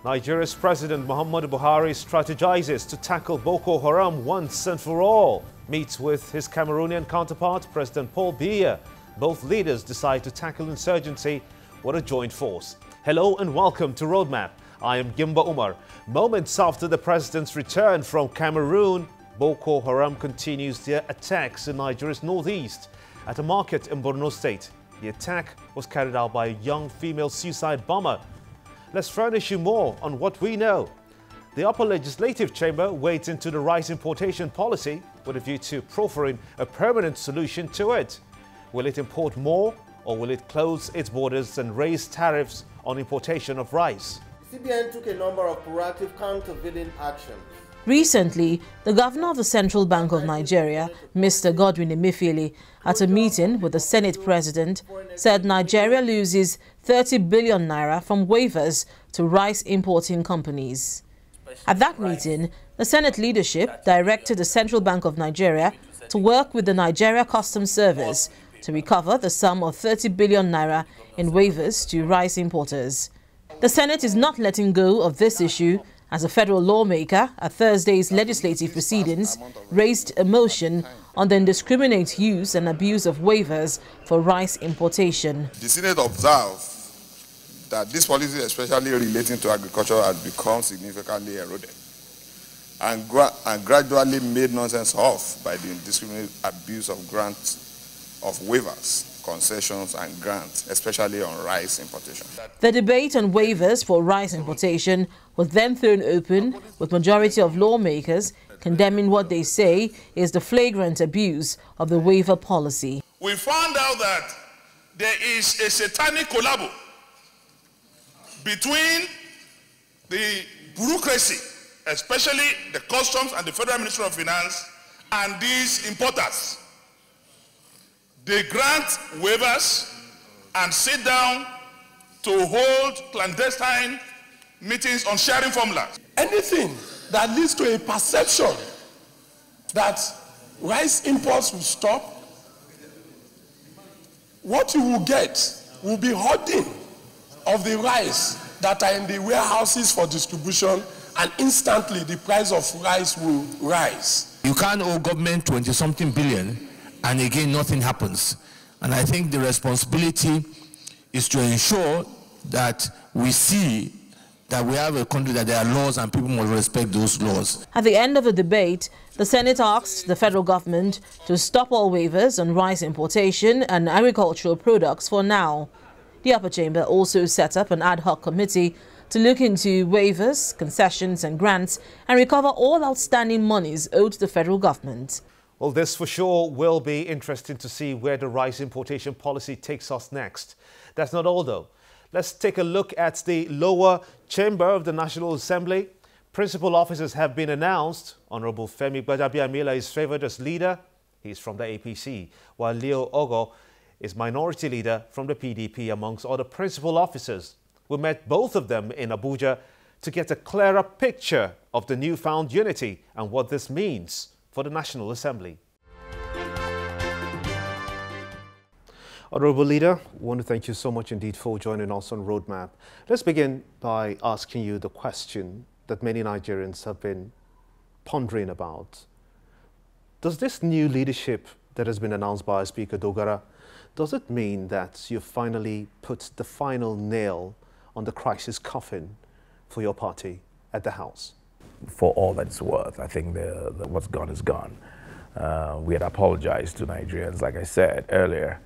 Nigeria's President Muhammadu Buhari strategizes to tackle Boko Haram once and for all. Meets with his Cameroonian counterpart, President Paul Biya. Both leaders decide to tackle insurgency with a joint force. Hello and welcome to Roadmap. I am Gimba Umar. Moments after the president's return from Cameroon, Boko Haram continues their attacks in Nigeria's northeast at a market in Borno State. The attack was carried out by a young female suicide bomber. Let's furnish you more on what we know. The Upper Legislative Chamber wades into the rice importation policy with a view to proffering a permanent solution to it. Will it import more, or will it close its borders and raise tariffs on importation of rice? CBN took a number of proactive countervailing actions. Recently, the governor of the Central Bank of Nigeria, Mr. Godwin Emefiele, at a meeting with the Senate President, said Nigeria loses 30 billion naira from waivers to rice importing companies. At that meeting, the Senate leadership directed the Central Bank of Nigeria to work with the Nigeria Customs Service to recover the sum of 30 billion naira in waivers to rice importers. The Senate is not letting go of this issue as a federal lawmaker at Thursday's legislative proceedings raised a motion on the indiscriminate use and abuse of waivers for rice importation. The Senate observed that this policy, especially relating to agriculture, has become significantly eroded and gradually made nonsense of by the indiscriminate abuse of grants of waivers, concessions and grants, especially on rice importation. The debate on waivers for rice importation was then thrown open, with majority of lawmakers condemning what they say is the flagrant abuse of the waiver policy. We found out that there is a satanic collabo between the bureaucracy, especially the customs and the Federal Ministry of Finance, and these importers. They grant waivers and sit down to hold clandestine meetings on sharing formulas. Anything that leads to a perception that rice imports will stop, what you will get will be hoarding of the rice that are in the warehouses for distribution, and instantly the price of rice will rise. You can't owe government 20-something billion and again nothing happens. And I think the responsibility is to ensure that we see that we have a country that there are laws and people must respect those laws. At the end of the debate, the Senate asked the federal government to stop all waivers on rice importation and agricultural products for now. The upper chamber also set up an ad hoc committee to look into waivers, concessions and grants and recover all outstanding monies owed to the federal government. Well, this for sure will be interesting to see where the rice importation policy takes us next. That's not all, though. Let's take a look at the lower chamber of the National Assembly. Principal officers have been announced. Honorable Femi Gbadabiamila is favored as leader. He's from the APC, while Leo Ogo is minority leader from the PDP, amongst other principal officers. We met both of them in Abuja to get a clearer picture of the newfound unity and what this means for the National Assembly. Honourable Leader, I want to thank you so much indeed for joining us on Roadmap. Let's begin by asking you the question that many Nigerians have been pondering about. Does this new leadership that has been announced by Speaker Dogara, does it mean that you finally put the final nail on the crisis coffin for your party at the House? For all that it's worth, I think what's gone is gone. We had apologized to Nigerians, like I said earlier.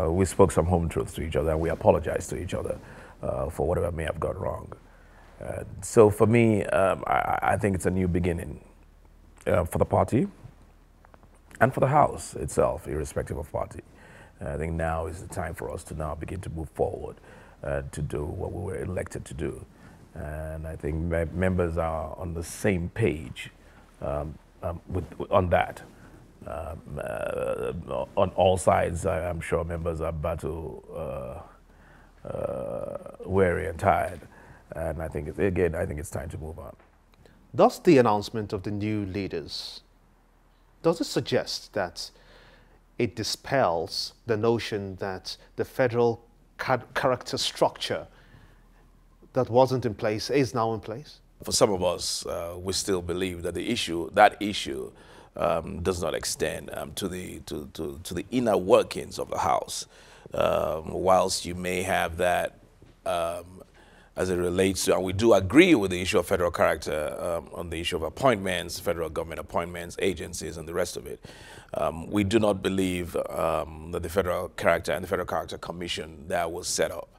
We spoke some home truths to each other, and we apologized to each other for whatever may have gone wrong. So for me, I think it's a new beginning for the party and for the House itself, irrespective of party. I think now is the time for us to now begin to move forward to do what we were elected to do. And I think members are on the same page on that. On all sides, I'm sure members are battle weary and tired. And I think, I think it's time to move on. Does the announcement of the new leaders, does it suggest that it dispels the notion that the federal character structure that wasn't in place is now in place? For some of us, we still believe that that issue does not extend to the inner workings of the House. Whilst you may have that as it relates to, and we do agree with the issue of federal character on the issue of appointments, federal government appointments, agencies, and the rest of it. We do not believe that the federal character and the Federal Character Commission that was set up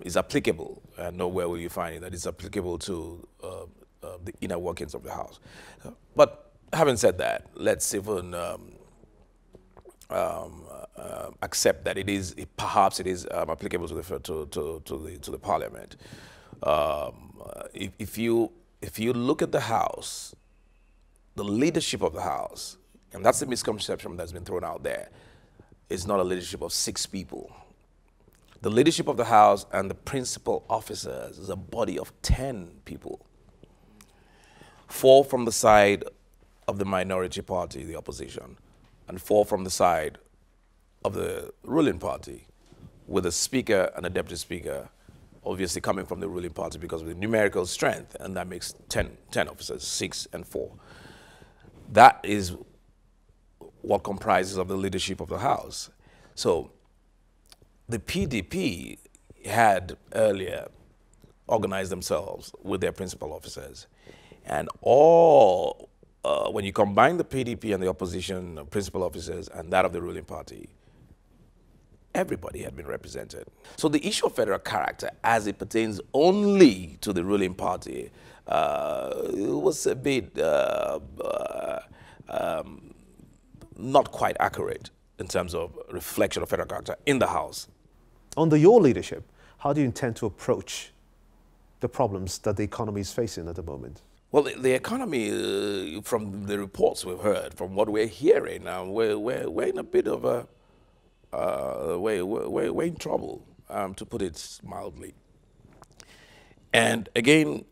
is applicable, and nowhere will you find it that it's applicable to the inner workings of the House. But having said that, let's even accept that perhaps it is applicable to the Parliament. If you look at the House, the leadership of the House, and that's the misconception that's been thrown out there, it's not a leadership of 6 people. The leadership of the House and the principal officers is a body of 10 people. 4 from the side of the minority party, the opposition, and 4 from the side of the ruling party, with a speaker and a deputy speaker, obviously coming from the ruling party because of the numerical strength, and that makes 10 officers, 6 and 4. That is what comprises of the leadership of the House. So the PDP had earlier organized themselves with their principal officers, and when you combine the PDP and the opposition principal officers and that of the ruling party, everybody had been represented. So the issue of federal character, as it pertains only to the ruling party, was a bit not quite accurate in terms of reflection of federal character in the House. Under your leadership, how do you intend to approach the problems that the economy is facing at the moment? Well, the economy, from the reports we've heard, from what we're hearing, we're in a bit of a, we're in trouble, to put it mildly. And again,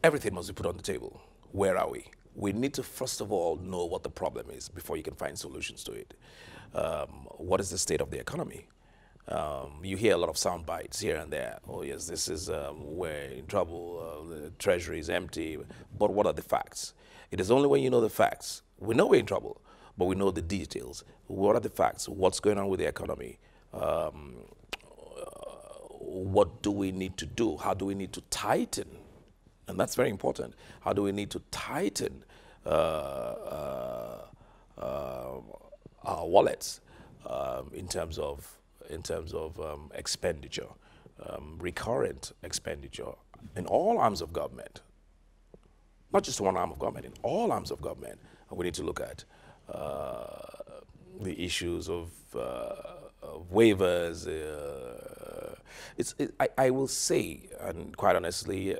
everything must be put on the table. Where are we? We need to first of all know what the problem is before you can find solutions to it. What is the state of the economy? You hear a lot of sound bites here and there. Oh yes, this is, we're in trouble, the treasury is empty. But what are the facts? It is only when you know the facts. We know we're in trouble, but we know the details. What are the facts? What's going on with the economy? What do we need to do? How do we need to tighten? And that's very important. How do we need to tighten our wallets in terms of expenditure, recurrent expenditure in all arms of government, not just one arm of government, in all arms of government. And we need to look at the issues of waivers. I will say, and quite honestly,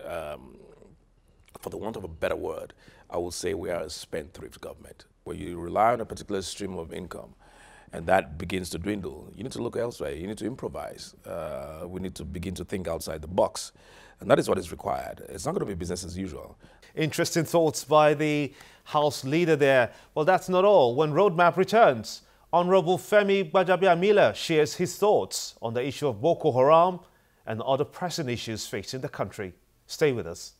for the want of a better word, I will say we are a spendthrift government, where you rely on a particular stream of income, and that begins to dwindle. You need to look elsewhere. You need to improvise. We need to begin to think outside the box. And that is what is required. It's not going to be business as usual. Interesting thoughts by the House leader there. Well, that's not all. When Roadmap returns, Honorable Femi Gbajabiamila shares his thoughts on the issue of Boko Haram and other pressing issues facing the country. Stay with us.